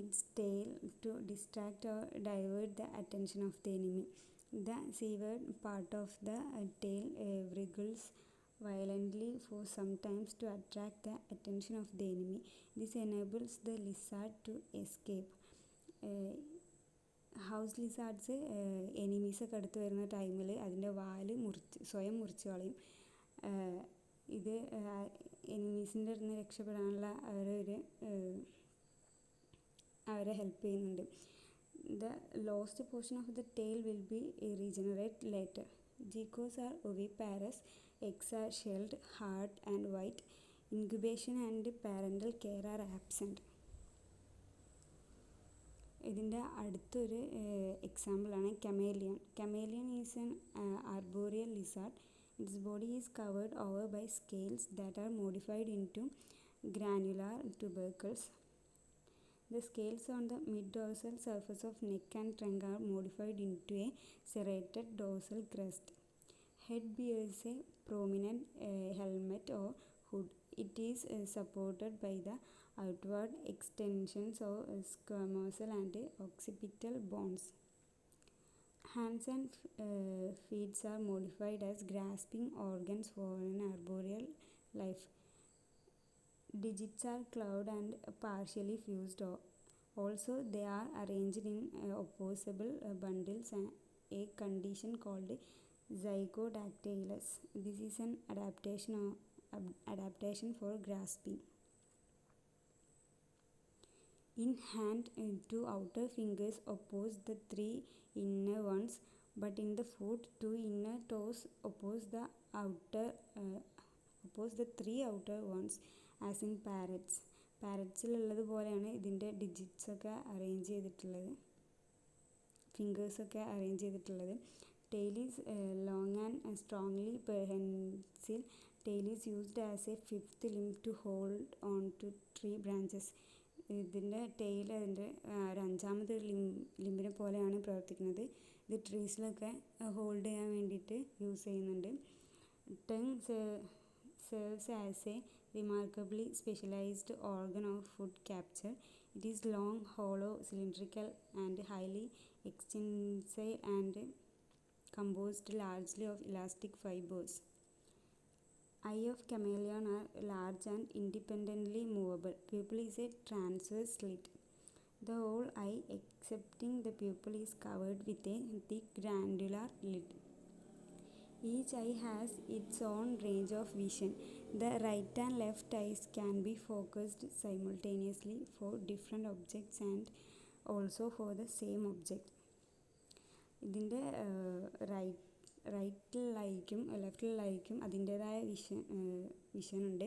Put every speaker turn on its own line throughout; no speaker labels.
its tail to distract or divert the attention of the enemy. The seaward part of the tail wriggles violently for sometimes to attract the attention of the enemy. This enables the lizard to escape. House lizards എനിമീസൊക്കെ അടുത്ത് വരുന്ന ടൈമിൽ അതിൻ്റെ വാല് സ്വയം മുറിച്ച് കളയും. ഇത് എനിമീസിൻ്റെ അടുത്ത് നിന്ന് രക്ഷപ്പെടാനുള്ള അവരെ ഹെൽപ്പ് ചെയ്യുന്നുണ്ട്. The lost portion of the tail will be regenerate later. Geckos are oviparous. Eggs are shelled, hard and white. Incubation and parental care are absent. ഇതിൻ്റെ അടുത്തൊരു എക്സാമ്പിളാണ് chameleon. Chameleon is an arboreal lizard. Its body is covered over by scales that are modified into granular tubercles. The scales on the mid-dorsal surface of neck and trunk are modified into a serrated dorsal crest. Head bears a prominent helmet or hood. It is supported by the outward extensions of squamosal and occipital bones. Hands and feet are modified as grasping organs for an arboreal life. Digits are clawed and partially fused. Also, they are arranged in opposable bundles, a condition called zygodactylus. This is an adaptation for grasping. In hand, two outer fingers oppose the three inner ones, but in the foot, two inner toes oppose the three outer ones, as in parrots. പാരറ്റ്സിലുള്ളതുപോലെയാണ് ഇതിൻ്റെ ഡിജിറ്റ്സൊക്കെ arrange ചെയ്തിട്ടുള്ളത്, ഫിംഗേഴ്സൊക്കെ arrange ചെയ്തിട്ടുള്ളത്. Tail is long and strongly prehensile. Tail is used as a fifth limb to hold on to tree branches. ഇതിൻ്റെ tail അതിൻ്റെ ഒരു അഞ്ചാമത്തെ ലിമ്പിനെ പോലെയാണ് പ്രവർത്തിക്കുന്നത്. ഇത് ട്രീസിലൊക്കെ ഹോൾഡ് ചെയ്യാൻ വേണ്ടിയിട്ട് യൂസ് ചെയ്യുന്നുണ്ട്. Tongue serves as a remarkably specialized organ of food capture. It is long, hollow, cylindrical and highly extensile and composed largely of elastic fibers. Eye of chameleon are large and independently movable. Pupil is a transverse slit. The whole eye excepting the pupil is covered with a thick granular lid. Each eye has its own range of vision. The right and left eyes can be focused simultaneously for different objects and also for the same object. ഇതിൻ്റെ റൈറ്റിലായിരിക്കും ലെഫ്റ്റിലായിരിക്കും അതിൻ്റേതായ വിഷനുണ്ട്.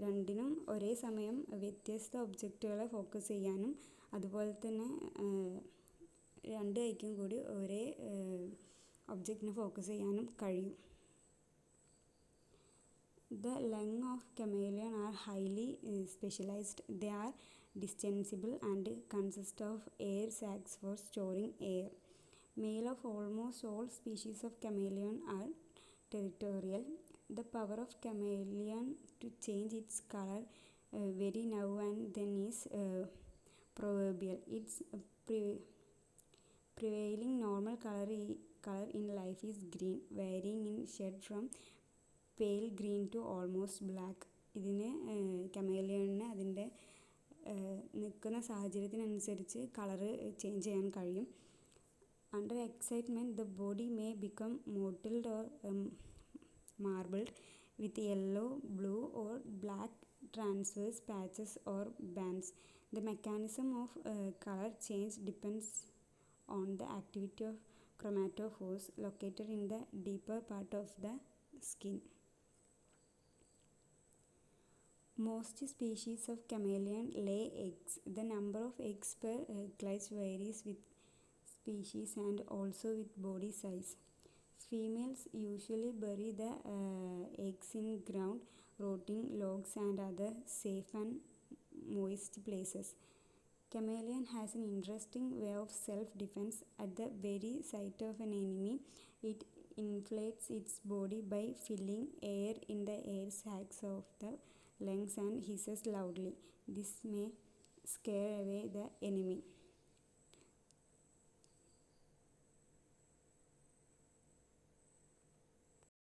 രണ്ടിനും ഒരേ സമയം വ്യത്യസ്ത ഒബ്ജക്റ്റുകളെ focus ചെയ്യാനും അതുപോലെ തന്നെ രണ്ട് കൈക്കും കൂടി ഒരേ ഒബ്ജക്റ്റിനെ ഫോക്കസ് ചെയ്യാനും കഴിയും. The lungs of chameleon are highly specialized. They are distensible and consist of air sacs for storing air. Male of almost all species of chameleon are territorial. The power of chameleon to change its color very now and then is proverbial. Its prevailing normal color in life is green, varying in shade from pale green to almost black. ഇതിന് കമേലിയണിന് അതിൻ്റെ നിൽക്കുന്ന സാഹചര്യത്തിനനുസരിച്ച് colour change ചെയ്യാൻ കഴിയും. Under excitement, the body may become mottled or marbled with yellow, blue or black transverse patches or bands. The mechanism of color change depends on the activity of chromatophores located in the deeper part of the skin. Most species of chameleon lay eggs. The number of eggs per clutch varies with species and also with body size. Females usually bury the eggs in ground, rotting logs and other safe and moist places. Chameleon has an interesting way of self-defense. At the very sight of an enemy, it inflates its body by filling air in the air sacs of the lungs and hisses loudly. This may scare away the enemy.